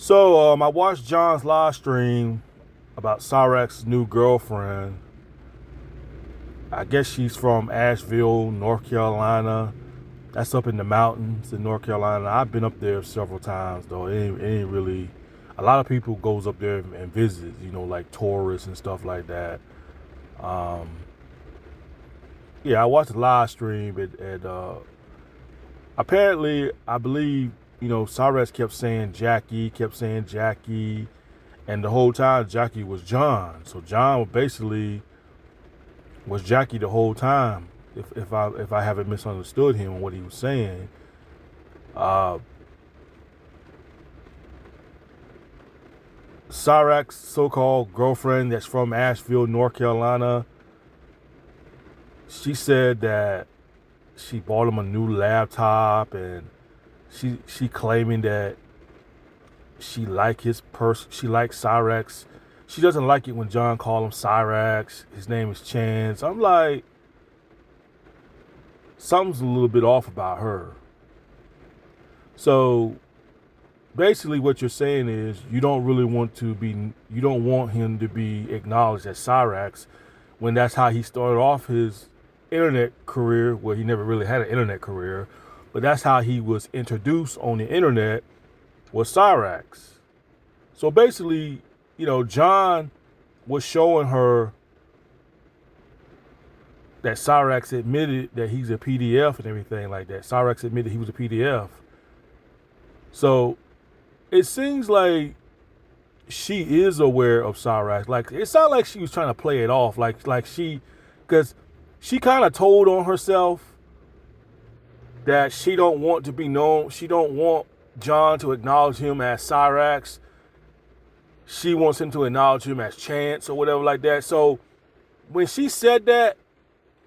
So I watched John's live stream about Cyrax's new girlfriend. I guess she's from Asheville, North Carolina. That's up in the mountains in North Carolina. I've been up there several times though. It ain't really. A lot of people goes up there and visits, like tourists and stuff like that. Um, yeah, I watched the live stream and apparently I believe Cyrax kept saying Jackie, and the whole time Jackie was John. So John basically was Jackie the whole time. If I haven't misunderstood him and what he was saying, uh, Cyrax's so-called girlfriend that's from Asheville, North Carolina, she said that she bought him a new laptop, and she claiming that she like his she likes Cyrax. She doesn't like it when John call him Cyrax. His name is Chance. I'm like, something's a little bit off about her. So basically what you're saying is you don't want him to be acknowledged as Cyrax, when that's how he started off his internet career. Well, he never really had an internet career, but that's how he was introduced on the internet, was Cyrax. So basically, John was showing her that Cyrax admitted that he's a PDF and everything like that. Cyrax admitted he was a PDF. So it seems like she is aware of Cyrax. Like, it sounded like she was trying to play it off, because she kind of told on herself that she don't want to be known. She don't want John to acknowledge him as Cyrax. She wants him to acknowledge him as Chance or whatever like that. So when she said that,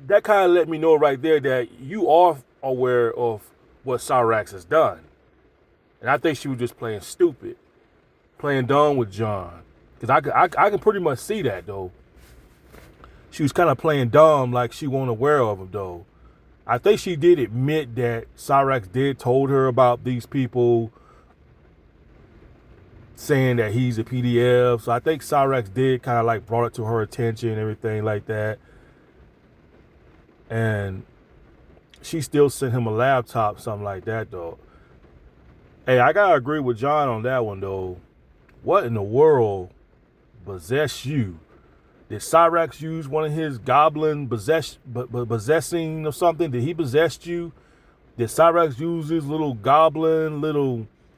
that kind of let me know right there that you are aware of what Cyrax has done. And I think she was just playing stupid, playing dumb with John. Because I can pretty much see that, though. She was kind of playing dumb, like she wasn't aware of him, though. I think she did admit that Cyrax did told her about these people saying that he's a PDF. So I think Cyrax did kind of like brought it to her attention and everything like that. And she still sent him a laptop, something like that, though. Hey, I gotta agree with John on that one, though. What in the world possessed you? Did Cyrax use one of his goblin possessing or something? Did he possess you? Did Cyrax use his little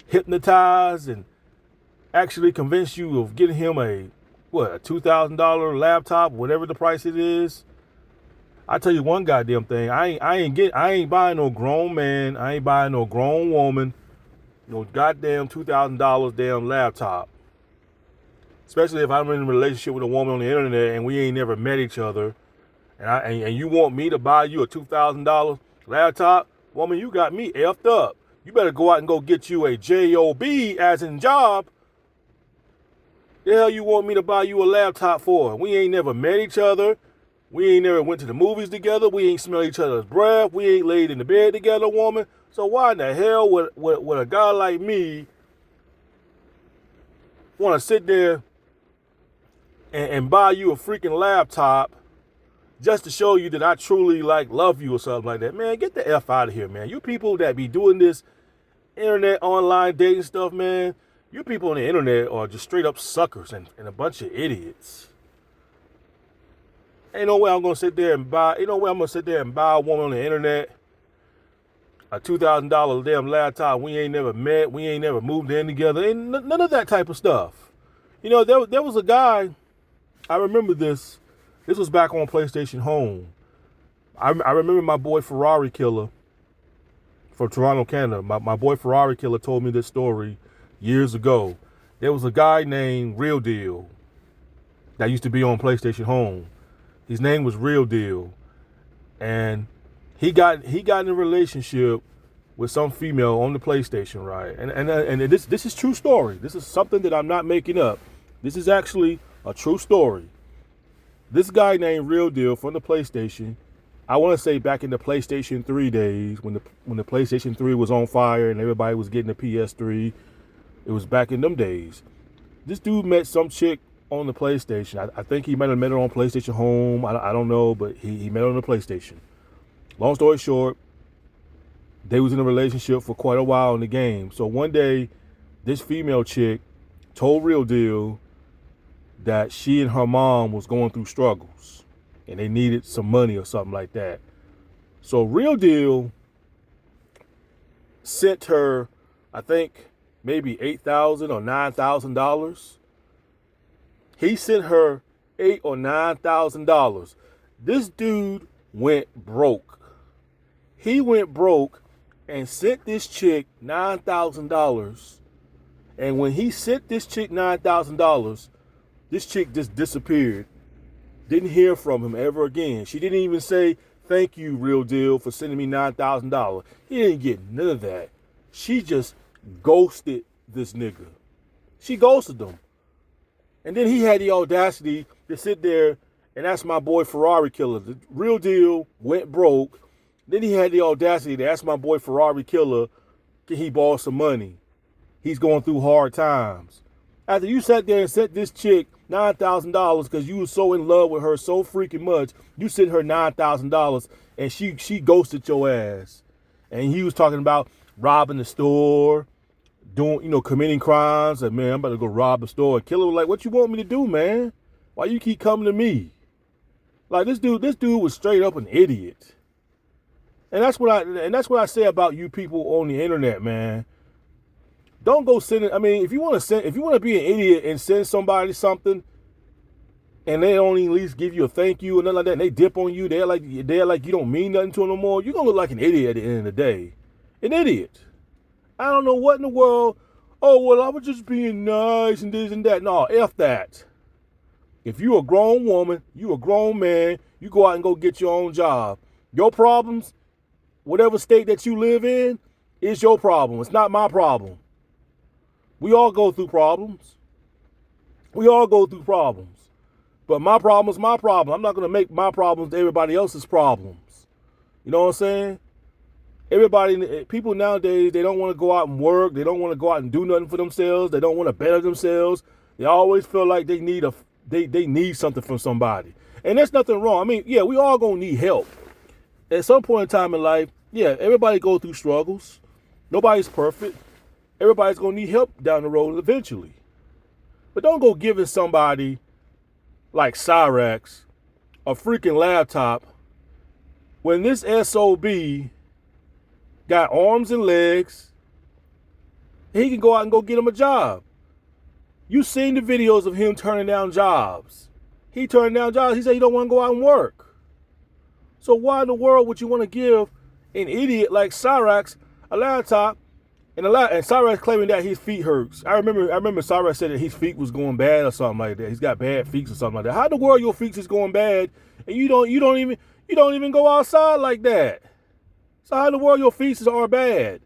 hypnotize and actually convince you of getting him a $2,000 laptop, whatever the price it is? I tell you one goddamn thing. I ain't buying no grown man. I ain't buying no grown woman no goddamn $2,000 damn laptop. Especially if I'm in a relationship with a woman on the internet and we ain't never met each other, and you want me to buy you a $2,000 laptop, woman, you got me effed up. You better go out and go get you a job, as in job. The hell you want me to buy you a laptop for? We ain't never met each other. We ain't never went to the movies together. We ain't smelled each other's breath. We ain't laid in the bed together, woman. So why in the hell would a guy like me want to sit there and buy you a freaking laptop just to show you that I truly love you or something like that? Man, get the F out of here, man. You people that be doing this internet online dating stuff, man, you people on the internet are just straight up suckers and a bunch of idiots. Ain't no way I'm gonna sit there and buy a woman on the internet a $2,000 damn laptop. We ain't never met. We ain't never moved in together. Ain't none of that type of stuff. There was a guy. I remember this. This was back on PlayStation Home. I remember my boy Ferrari Killer from Toronto, Canada. My boy Ferrari Killer told me this story years ago. There was a guy named Real Deal that used to be on PlayStation Home. His name was Real Deal, and he got in a relationship with some female on the PlayStation, right? And this is true story. This is something that I'm not making up. This is actually a true story. This guy named Real Deal from the PlayStation, I want to say back in the PlayStation 3 days, when the PlayStation 3 was on fire and everybody was getting the PS3, It was back in them days. This dude met some chick on the PlayStation. I think he might have met her on PlayStation Home. I don't know, but he met her on the PlayStation. Long story short, they was in a relationship for quite a while in the game. So one day, this female chick told Real Deal that she and her mom was going through struggles and they needed some money or something like that. So Real Deal sent her, I think, maybe $8,000 or $9,000. He sent her $8,000 or $9,000. This dude went broke. He went broke and sent this chick $9,000. And when he sent this chick $9,000, this chick just disappeared. Didn't hear from him ever again. She didn't even say, "Thank you, Real Deal, for sending me $9,000. He didn't get none of that. She just ghosted this nigga. She ghosted him. And then he had the audacity to sit there and ask my boy Ferrari Killer. The Real Deal went broke. Then he had the audacity to ask my boy Ferrari Killer, can he borrow some money? He's going through hard times. After you sat there and sent this chick $9,000 because you were so in love with her so freaking much, you sent her $9,000 and she ghosted your ass. And he was talking about robbing the store, doing, committing crimes. And man, I'm about to go rob the store. And Killer was like, what you want me to do, man? Why you keep coming to me? Like this dude was straight up an idiot. And that's what I say about you people on the internet, man. Don't go send it. I mean, if you want to be an idiot and send somebody something, and they don't even at least give you a thank you and nothing like that, and they dip on you, they're like you don't mean nothing to them no more. You're gonna look like an idiot at the end of the day. An idiot. I don't know what in the world. Oh well, I was just being nice and this and that. No, F that. If you a grown woman, you a grown man, you go out and go get your own job. Your problems, whatever state that you live in, is your problem. It's not my problem. We all go through problems. But my problem is my problem. I'm not going to make my problems everybody else's problems. You know what I'm saying? People nowadays, they don't want to go out and work. They don't want to go out and do nothing for themselves. They don't want to better themselves. They always feel like they need they need something from somebody. And there's nothing wrong. I mean, yeah, we all going to need help. At some point in time in life, yeah, everybody go through struggles. Nobody's perfect. Everybody's going to need help down the road eventually. But don't go giving somebody like Cyraxx a freaking laptop when this SOB got arms and legs. He can go out and go get him a job. You seen the videos of him turning down jobs. He turned down jobs. He said he don't want to go out and work. So why in the world would you want to give an idiot like Cyraxx a laptop? And Cyraxx claiming that his feet hurts. I remember Cyraxx said that his feet was going bad or something like that. He's got bad feet or something like that. How in the world your feet is going bad and you don't even go outside like that? So how in the world your feet are bad?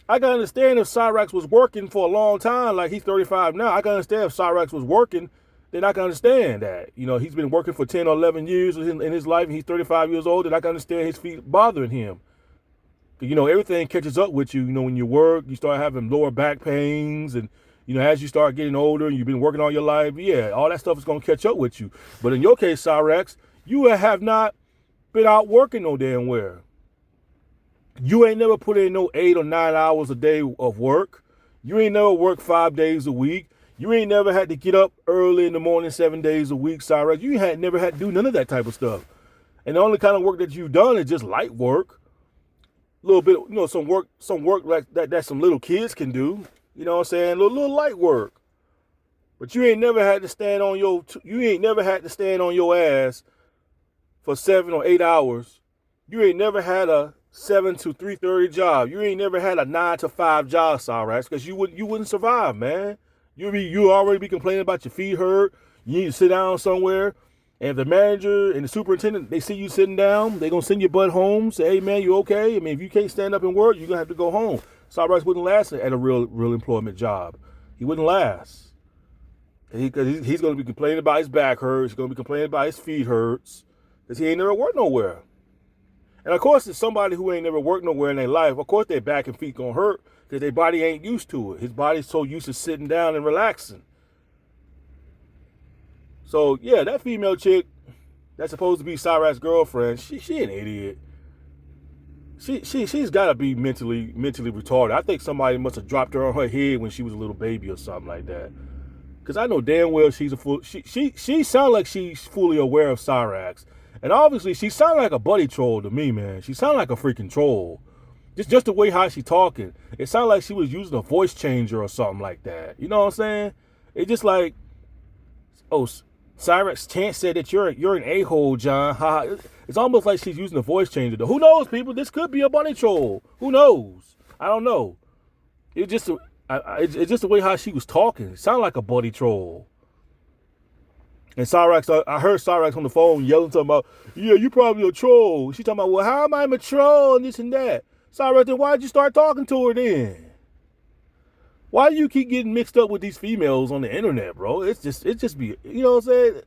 I can understand if Cyraxx was working for a long time, like he's 35 now. I can understand if Cyraxx was working, then I can understand that. He's been working for 10 or 11 years in his life and he's 35 years old, and I can understand his feet bothering him. Everything catches up with you. When you work, you start having lower back pains. And, as you start getting older and you've been working all your life, yeah, all that stuff is going to catch up with you. But in your case, Cyraxx, you have not been out working no damn where. You ain't never put in no 8 or 9 hours a day of work. You ain't never worked 5 days a week. You ain't never had to get up early in the morning 7 days a week, Cyraxx. You never had to do none of that type of stuff. And the only kind of work that you've done is just light work. A little bit, some work like that some little kids can do. You know what I'm saying? A little light work. But you ain't never had to stand on your ass for 7 or 8 hours. You ain't never had a 7 to 3:30 job. You ain't never had a 9 to 5 job, Cyraxx, because you wouldn't survive, man. You already be complaining about your feet hurt. You need to sit down somewhere. And if the manager and the superintendent, they see you sitting down, they're going to send your butt home, say, hey, man, you okay? I mean, if you can't stand up and work, you're going to have to go home. Cyraxx wouldn't last at a real employment job. He wouldn't last. Because he's going to be complaining about his back hurts. He's going to be complaining about his feet hurts because he ain't never worked nowhere. And, of course, it's somebody who ain't never worked nowhere in their life. Of course, their back and feet going to hurt because their body ain't used to it. His body's so used to sitting down and relaxing. So yeah, that female chick that's supposed to be Cyrax's girlfriend, she an idiot. She's got to be mentally retarded. I think somebody must have dropped her on her head when she was a little baby or something like that. Because I know damn well she's a fool. She sounds like she's fully aware of Cyraxx. And obviously she sounds like a buddy troll to me, man. She sounds like a freaking troll. Just the way how she talking. It sounded like she was using a voice changer or something like that. You know what I'm saying? It's just like, oh, Cyraxx Chance said that you're an a-hole, John. It's almost like she's using a voice changer. Who knows, people? This could be a bunny troll. Who knows? I don't know. It's just the way how she was talking. It sounded like a buddy troll. And Cyraxx, I heard Cyraxx on the phone yelling talking about, yeah, you probably a troll. She talking about, well, how am I a troll and this and that? Cyraxx, then why'd you start talking to her then? Why do you keep getting mixed up with these females on the internet, bro? It's just be, you know what I'm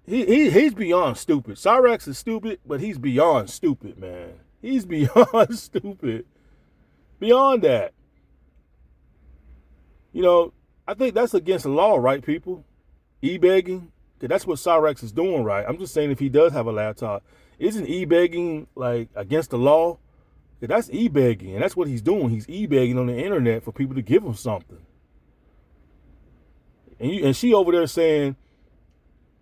saying? He's beyond stupid. Cyraxx is stupid, but he's beyond stupid, man. He's beyond stupid. Beyond that. You know, I think that's against the law, right, people? E-begging? That's what Cyraxx is doing, right? I'm just saying if he does have a laptop. Isn't e-begging, like, against the law? That's e-begging, and that's what he's doing. He's e-begging on the internet for people to give him something. And she over there saying,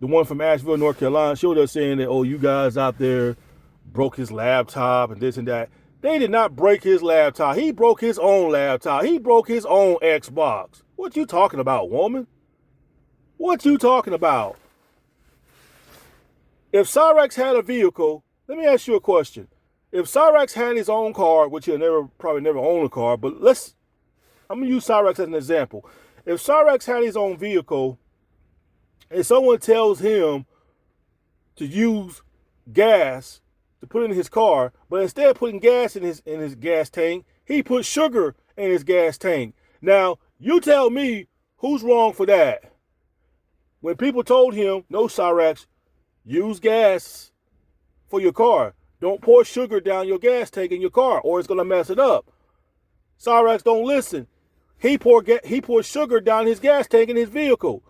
the one from Asheville, North Carolina, she over there saying that, oh, you guys out there broke his laptop and this and that. They did not break his laptop. He broke his own laptop. He broke his own Xbox. What you talking about, woman? What you talking about? If Cyraxx had a vehicle, let me ask you a question. If Cyraxx had his own car, which he'll probably never own a car, but I'm going to use Cyraxx as an example. If Cyraxx had his own vehicle and someone tells him to use gas to put in his car, but instead of putting gas in his gas tank, he put sugar in his gas tank. Now, you tell me who's wrong for that. When people told him, no, Cyraxx, use gas for your car. Don't pour sugar down your gas tank in your car or it's going to mess it up. Cyraxx don't listen. He poured sugar down his gas tank in his vehicle.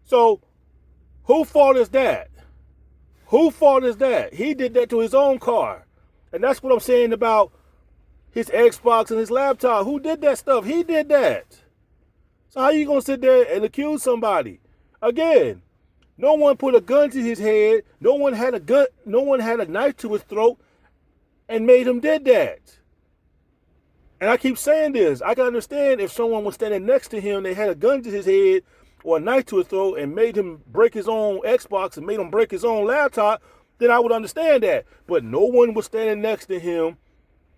So whose fault is that? Whose fault is that? He did that to his own car. And that's what I'm saying about his Xbox and his laptop. Who did that stuff? He did that. So how you going to sit there and accuse somebody? Again, no one put a gun to his head. No one had a gun. No one had a knife to his throat and made him did that. And I keep saying this. I can understand if someone was standing next to him, they had a gun to his head or a knife to his throat and made him break his own Xbox and made him break his own laptop, then I would understand that. But no one was standing next to him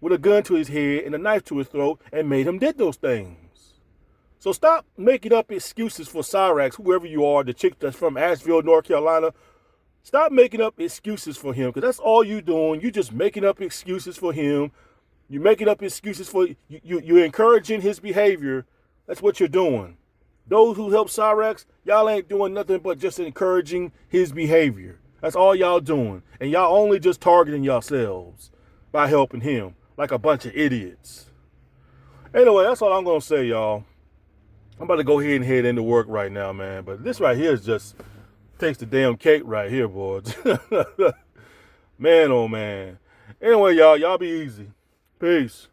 with a gun to his head and a knife to his throat and made him did those things. So stop making up excuses for Cyraxx, whoever you are, the chick that's from Asheville, North Carolina. Stop making up excuses for him, because that's all you doing. You just making up excuses for him. You're making up excuses for you're encouraging his behavior. That's what you're doing. Those who help Cyraxx, y'all ain't doing nothing but just encouraging his behavior. That's all y'all doing. And y'all only just targeting yourselves by helping him like a bunch of idiots. Anyway, that's all I'm going to say, y'all. I'm about to go ahead and head into work right now, man. But this right here is just takes the damn cake right here, boys. Man, oh, man. Anyway, y'all be easy. Peace.